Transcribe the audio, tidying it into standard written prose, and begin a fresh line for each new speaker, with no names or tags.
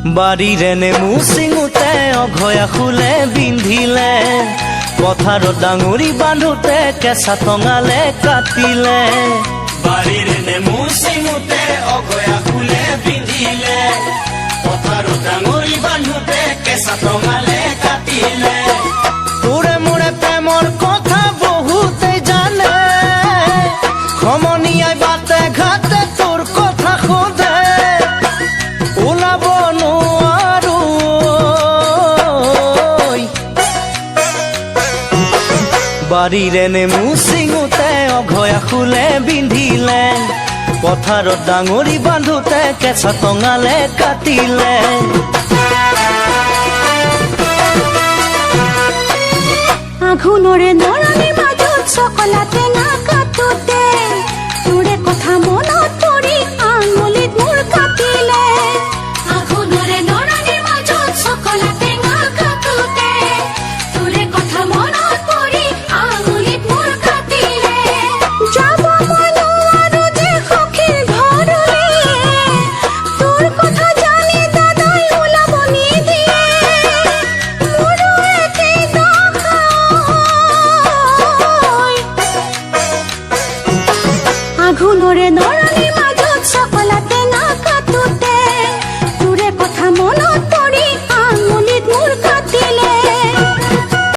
বাৰীৰে নেমু চিঙোতে অঘয়া ফুলে বিন্ধিলে পথাৰত ডাঙৰি বান্ধোতে কেঁচা টঙালে কাটিলে
বাৰীৰে নেমু চিঙোতে অঘয়া ফুলে বিন্ধিলে পথাৰত ডাঙৰি বান্ধোতে কেঁচা টঙালে কাটিলে
তোৰে মোৰে প্ৰেমৰ কথা বহুতে জানে সমনীয়াই বাটে ঘাটে তোৰ কথা সোধে ওলাব নোৱাৰো বাৰীৰে নেমু চিঙোতে অঘয়া ফুলে বিন্ধিলে পথাৰত ডাঙৰি বান্ধোতে কেঁচা টঙালে কাটিলে
আঘোণৰে নৰালিৰ মাজত চকলা টেঙা কাটোতে তোৰে কথা মনত